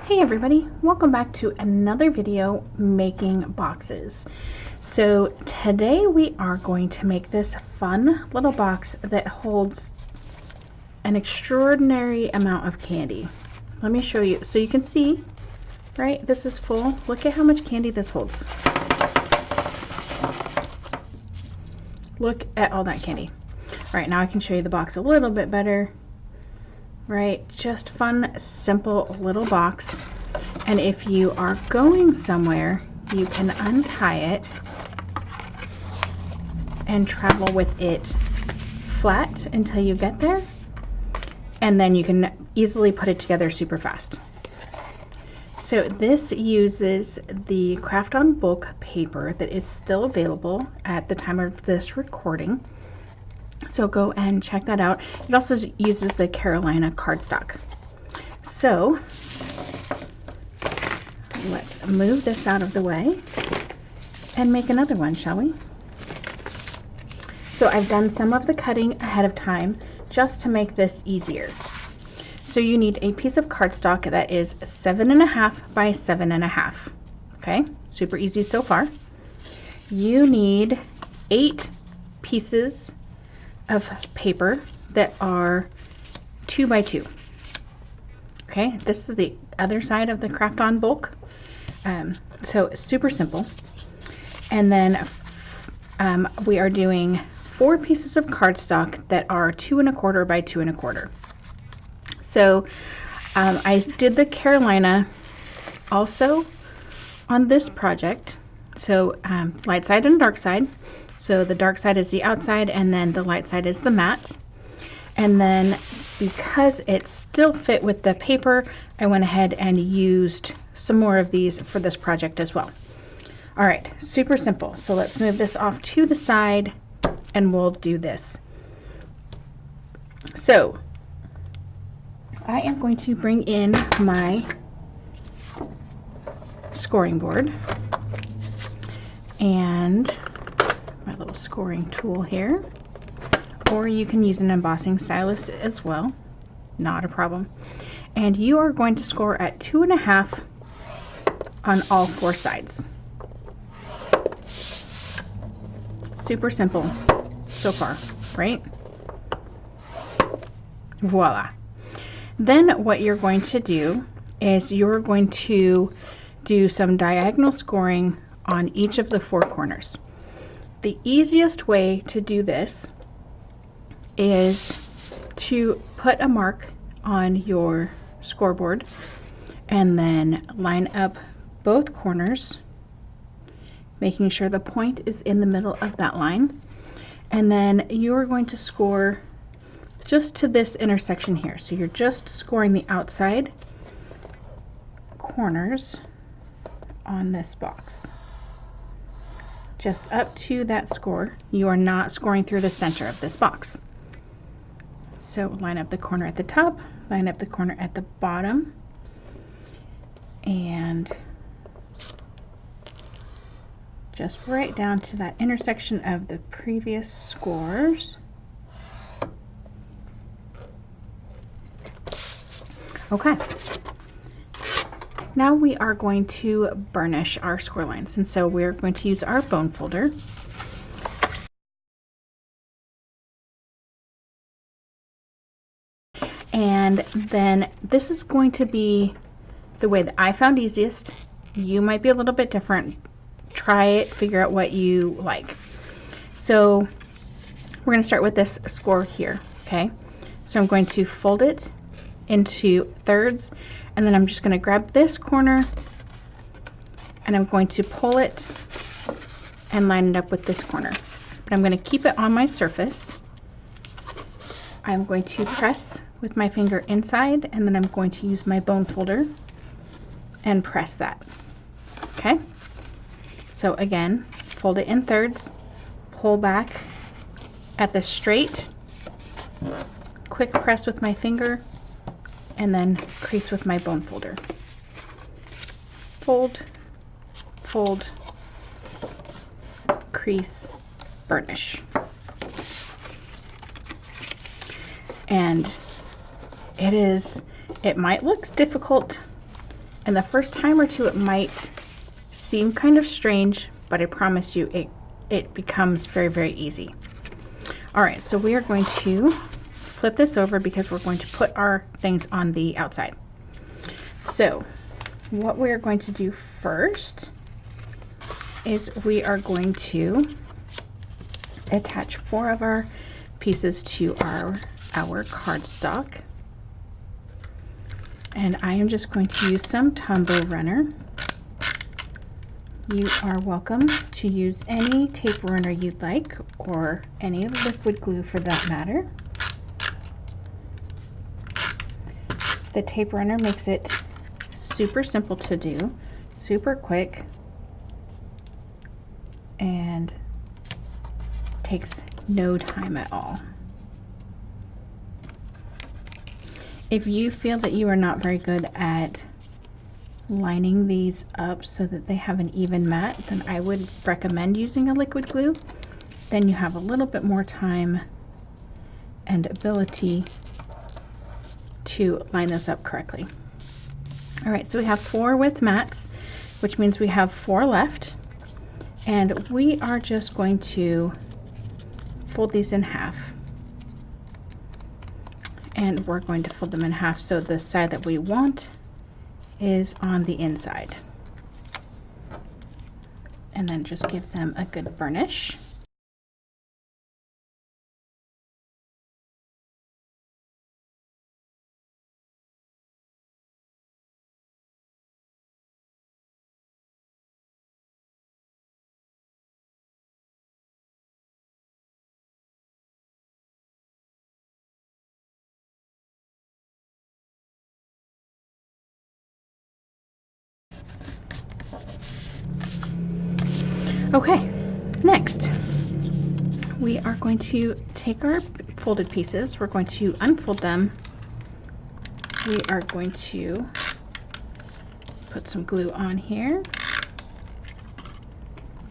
Hey everybody, welcome back to another video making boxes. So today we are going to make this fun little box that holds an extraordinary amount of candy. Let me show you so you can see, right? This is full. Look at how much candy this holds. Look at all that candy. All right, now I can show you the box a little bit better. Right, just fun, simple little box. And if you are going somewhere, you can untie it and travel with it flat until you get there, and then you can easily put it together super fast. So this uses the Craft on Bulk paper that is still available at the time of this recording. So go and check that out. It also uses the Carolina cardstock. So let's move this out of the way and make another one, shall we? So I've done some of the cutting ahead of time just to make this easier. So you need a piece of cardstock that is 7.5 by 7.5. Okay, super easy so far. You need 8 pieces of paper that are 2 by 2. Okay, this is the other side of the Craft on Bulk. So it's super simple. And then we are doing 4 pieces of cardstock that are 2 1/4 by 2 1/4. So I did the Carolina also on this project. So light side and dark side. So the dark side is the outside, and then the light side is the matte. And then because it still fit with the paper, I went ahead and used some more of these for this project as well. All right, super simple. So let's move this off to the side and we'll do this. So I am going to bring in my scoring board and my little scoring tool here, or you can use an embossing stylus as well, not a problem. And you are going to score at 2.5 on all 4 sides. Super simple so far, right? Voila. Then what you're going to do is you're going to do some diagonal scoring on each of the 4 corners. The easiest way to do this is to put a mark on your scoreboard and then line up both corners, making sure the point is in the middle of that line. And then you're going to score just to this intersection here. So you're just scoring the outside corners on this box. Just up to that score. You are not scoring through the center of this box. So line up the corner at the top, line up the corner at the bottom, and just right down to that intersection of the previous scores. Okay. Now we are going to burnish our score lines, and so we're going to use our bone folder. And then this is going to be the way that I found easiest. You might be a little bit different. Try it, figure out what you like. So we're going to start with this score here, okay? So I'm going to fold it into thirds, and then I'm just going to grab this corner and I'm going to pull it and line it up with this corner. But I'm going to keep it on my surface. I'm going to press with my finger inside, and then I'm going to use my bone folder and press that. Okay? So again, fold it in thirds, pull back at the straight, quick press with my finger, and then crease with my bone folder. Fold, fold, crease, burnish. And it might look difficult And the first time or two it might seem kind of strange, but I promise you it becomes very, very easy. All right, so we are going to flip this over because we're going to put our things on the outside. So what we are going to do first is we are going to attach 4 of our pieces to our cardstock. And I am just going to use some Tombow Runner. You are welcome to use any tape runner you'd like, or any liquid glue for that matter. The tape runner makes it super simple to do, super quick, and takes no time at all. If you feel that you are not very good at lining these up so that they have an even mat, then I would recommend using a liquid glue. Then you have a little bit more time and ability to line this up correctly. All right, so we have 4 width mats, which means we have 4 left, and we are just going to fold these in half. And we're going to fold them in half so the side that we want is on the inside. And then just give them a good burnish. Okay, next we are going to take our folded pieces, we're going to unfold them, we are going to put some glue on here,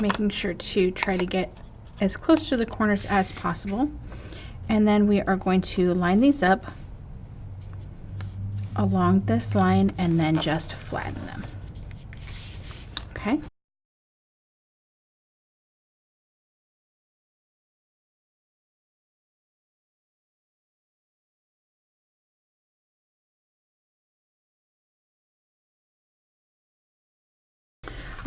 making sure to try to get as close to the corners as possible, and then we are going to line these up along this line and then just flatten them. Okay.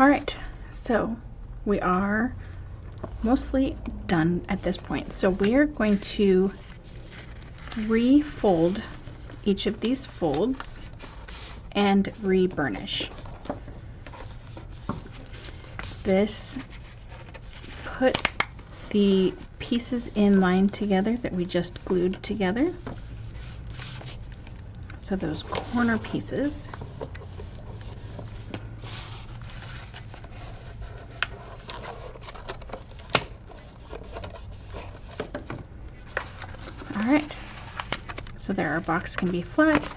All right, so we are mostly done at this point. So we're going to refold each of these folds and re-burnish. This puts the pieces in line together that we just glued together. So those corner pieces. Alright, so there our box can be flat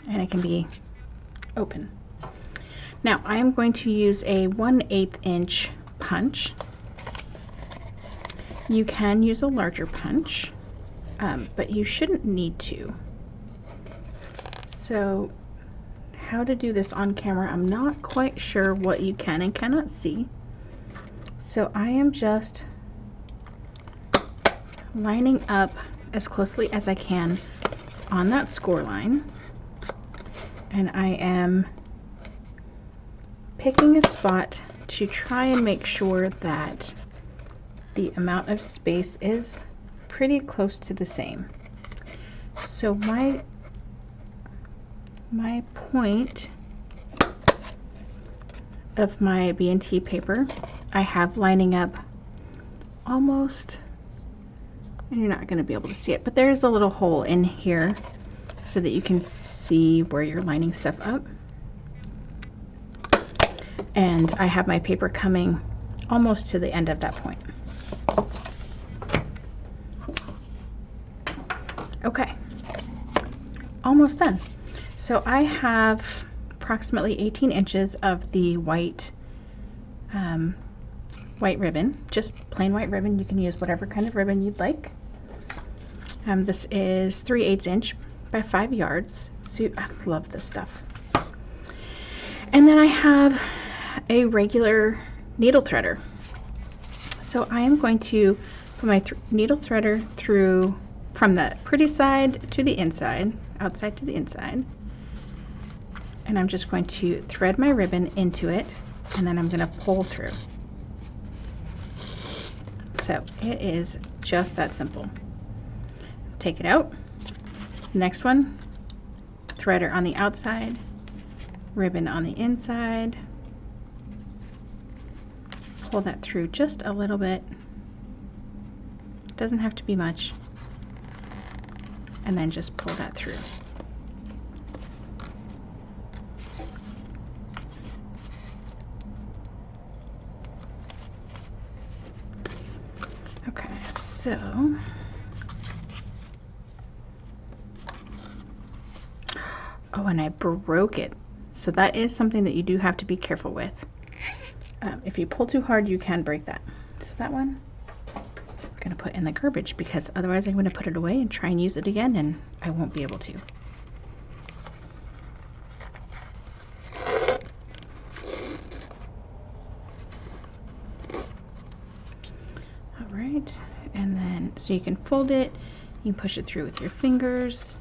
and it can be open. Now I am going to use a 1/8 inch punch. You can use a larger punch, but you shouldn't need to. So how to do this on camera, I'm not quite sure what you can and cannot see. So I am just lining up as closely as I can on that score line, and I am picking a spot to try and make sure that the amount of space is pretty close to the same. So my point of my B&T paper, I have lining up almost, and you're not going to be able to see it, but there's a little hole in here so that you can see where you're lining stuff up. And I have my paper coming almost to the end of that point. Okay, almost done. So I have approximately 18 inches of the white ribbon, just plain white ribbon. You can use whatever kind of ribbon you'd like. This is 3/8 inch by 5 yards. So I love this stuff. And then I have a regular needle threader. So I am going to put my needle threader through from the pretty side to the inside, outside to the inside. And I'm just going to thread my ribbon into it, and then I'm going to pull through. So it is just that simple. Take it out. Next one, threader on the outside, ribbon on the inside. Pull that through just a little bit. Doesn't have to be much. And then just pull that through. Okay, so oh, and I broke it. So that is something that you do have to be careful with. If you pull too hard, you can break that. So that one I'm going to put in the garbage, because otherwise I'm going to put it away and try and use it again, and I won't be able to. All right, and then so you can fold it, you can push it through with your fingers.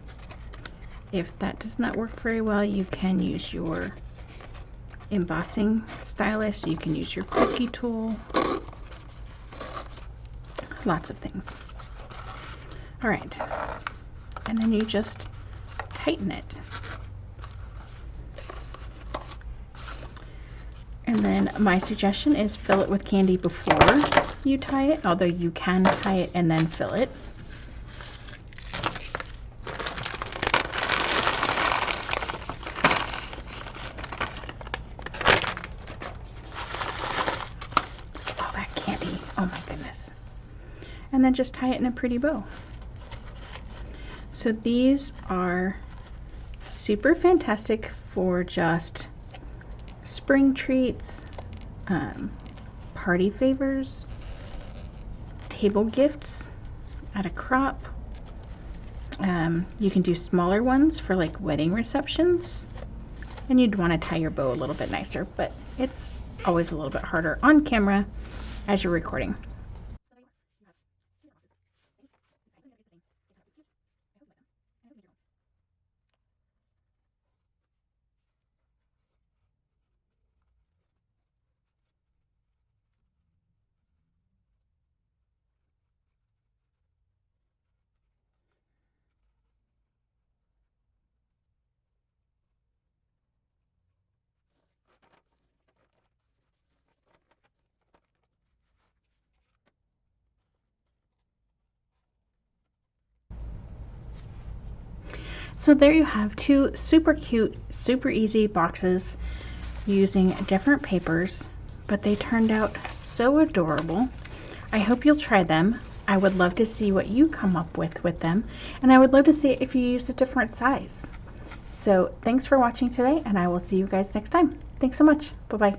If that does not work very well, you can use your embossing stylus, you can use your Quickie tool, lots of things. All right, and then you just tighten it. And then my suggestion is fill it with candy before you tie it, although you can tie it and then fill it. Oh my goodness. And then just tie it in a pretty bow. So these are super fantastic for just spring treats, party favors, table gifts at a crop. You can do smaller ones for like wedding receptions, and you'd want to tie your bow a little bit nicer, but it's always a little bit harder on camera as you're recording. So there you have two super cute, super easy boxes using different papers, but they turned out so adorable. I hope you'll try them. I would love to see what you come up with them, and I would love to see if you use a different size. So thanks for watching today, and I will see you guys next time. Thanks so much. Bye-bye.